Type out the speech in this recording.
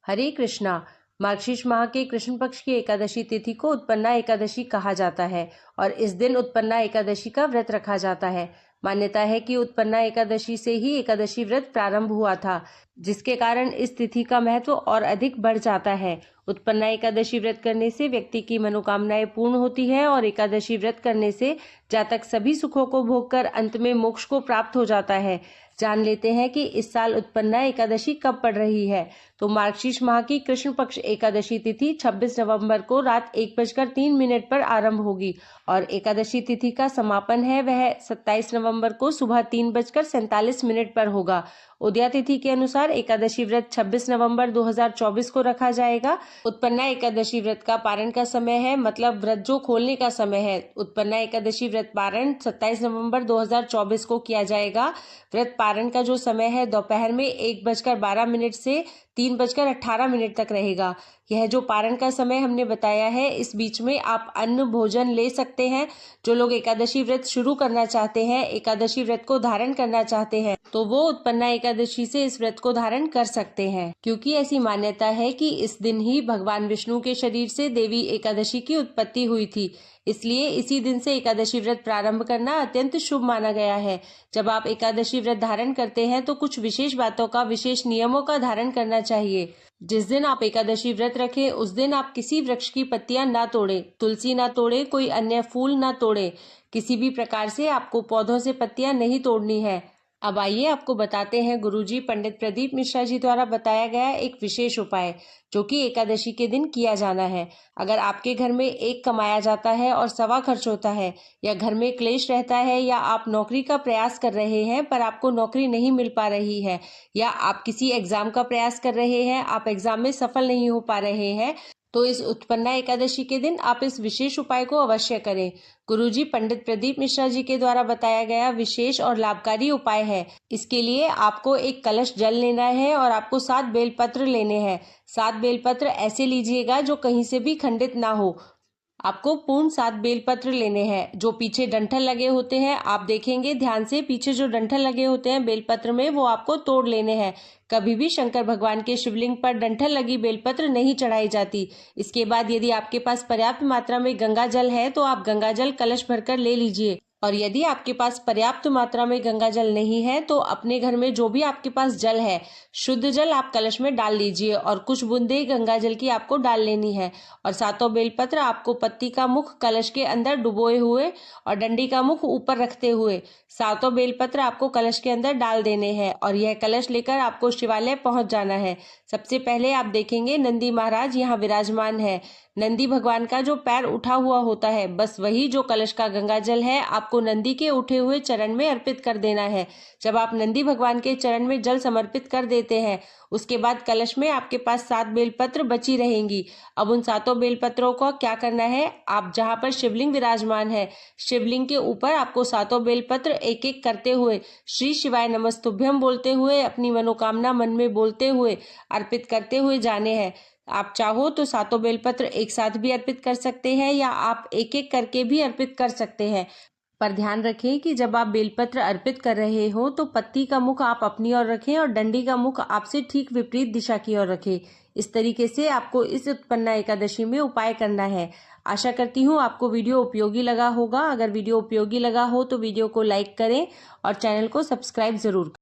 हरे कृष्णा। मार्गशीर्ष माह के कृष्ण पक्ष की एकादशी तिथि को उत्पन्ना एकादशी कहा जाता है और इस दिन उत्पन्ना एकादशी का व्रत रखा जाता है। मान्यता है कि उत्पन्ना एकादशी से ही एकादशी व्रत प्रारंभ हुआ था, जिसके कारण इस तिथि का महत्व और अधिक बढ़ जाता है। उत्पन्ना एकादशी व्रत करने से व्यक्ति की मनोकामनाएं पूर्ण होती है और एकादशी व्रत करने से जातक सभी सुखों को भोगकर अंत में मोक्ष को प्राप्त हो जाता है। जान लेते हैं कि इस साल उत्पन्ना एकादशी कब पड़ रही है। तो मार्गशीर्ष माह की कृष्ण पक्ष एकादशी तिथि 26 नवंबर को रात 1:03 पर आरंभ होगी और एकादशी तिथि का समापन है वह 27 नवंबर को सुबह 3:47 पर होगा। उदया तिथि के अनुसार एकादशी व्रत 26 नवंबर 2024 को रखा जाएगा। उत्पन्ना एकादशी व्रत का पारण का समय है, मतलब व्रत जो खोलने का समय है। उत्पन्ना एकादशी व्रत पारण 27 नवंबर 2024 को किया जाएगा। व्रत पारण का जो समय है दोपहर में 1:12 से 3:18 तक रहेगा। यह जो पारण का समय हमने बताया है, इस बीच में आप अन्न भोजन ले सकते हैं। जो लोग एकादशी व्रत शुरू करना चाहते हैं, एकादशी व्रत को धारण करना चाहते हैं, तो वो उत्पन्ना एकादशी से इस व्रत को धारण कर सकते हैं, क्योंकि ऐसी मान्यता है कि इस दिन ही भगवान विष्णु के शरीर से देवी एकादशी की उत्पत्ति हुई थी। इसलिए इसी दिन से एकादशी व्रत प्रारंभ करना अत्यंत शुभ माना गया है। जब आप एकादशी व्रत धारण करते हैं तो कुछ विशेष बातों का, विशेष नियमों का धारण करना चाहिए। जिस दिन आप एकादशी व्रत रखें उस दिन आप किसी वृक्ष की पत्तियां ना तोड़ें, तुलसी ना तोड़ें, कोई अन्य फूल ना तोड़ें। किसी भी प्रकार से आपको पौधों से पत्तियां नहीं तोड़नी है। अब आइए आपको बताते हैं गुरुजी पंडित प्रदीप मिश्रा जी द्वारा बताया गया एक विशेष उपाय, जो कि एकादशी के दिन किया जाना है। अगर आपके घर में एक कमाया जाता है और सवा खर्च होता है, या घर में क्लेश रहता है, या आप नौकरी का प्रयास कर रहे हैं पर आपको नौकरी नहीं मिल पा रही है, या आप किसी एग्जाम का प्रयास कर रहे हैं, आप एग्जाम में सफल नहीं हो पा रहे हैं, तो इस उत्पन्ना एकादशी के दिन आप इस विशेष उपाय को अवश्य करें। गुरुजी पंडित प्रदीप मिश्रा जी के द्वारा बताया गया विशेष और लाभकारी उपाय है। इसके लिए आपको एक कलश जल लेना है और आपको 7 बेलपत्र लेने हैं। 7 बेलपत्र ऐसे लीजिएगा जो कहीं से भी खंडित ना हो। आपको पूर्ण 7 बेलपत्र लेने हैं। जो पीछे डंठल लगे होते हैं, आप देखेंगे ध्यान से, पीछे जो डंठल लगे होते हैं बेलपत्र में, वो आपको तोड़ लेने हैं। कभी भी शंकर भगवान के शिवलिंग पर डंठल लगी बेलपत्र नहीं चढ़ाई जाती। इसके बाद यदि आपके पास पर्याप्त मात्रा में गंगा जल है तो आप गंगा जल कलश भरकर ले लीजिए, और यदि आपके पास पर्याप्त मात्रा में गंगा जल नहीं है तो अपने घर में जो भी आपके पास जल है, शुद्ध जल आप कलश में डाल लीजिए और कुछ बूंदे गंगा जल की आपको डाल लेनी है। और 7 बेलपत्र आपको पत्ती का मुख कलश के अंदर डुबोए हुए और डंडी का मुख ऊपर रखते हुए 7 बेलपत्र आपको कलश के अंदर डाल देने हैं और यह कलश लेकर आपको शिवालय पहुंच जाना है। सबसे पहले आप देखेंगे नंदी महाराज यहाँ विराजमान है। नंदी भगवान का जो पैर उठा हुआ होता है, बस वही जो कलश का गंगा जल है आपको नंदी के उठे हुए चरण में अर्पित कर देना है। जब आप नंदी भगवान के चरण में जल समर्पित कर देते हैं, उसके बाद कलश में आपके पास 7 बेलपत्र बची रहेंगी। अब उन 7 बेलपत्रों को क्या करना है, आप जहां पर शिवलिंग विराजमान है, शिवलिंग के ऊपर आपको 7 बेलपत्र एक एक करते हुए श्री शिवाय नमस्तुभ्यम बोलते हुए, अपनी मनोकामना मन में बोलते हुए, अर्पित करते हुए जाने हैं। आप चाहो तो 7 बेलपत्र एक साथ भी अर्पित कर सकते हैं या आप एक एक करके भी अर्पित कर सकते हैं। पर ध्यान रखें कि जब आप बेलपत्र अर्पित कर रहे हो तो पत्ती का मुख आप अपनी ओर रखें और डंडी का मुख आपसे ठीक विपरीत दिशा की ओर रखें। इस तरीके से आपको इस उत्पन्ना एकादशी में उपाय करना है। आशा करती हूँ आपको वीडियो उपयोगी लगा होगा। अगर वीडियो उपयोगी लगा हो तो वीडियो को लाइक करें और चैनल को सब्सक्राइब जरूर करें।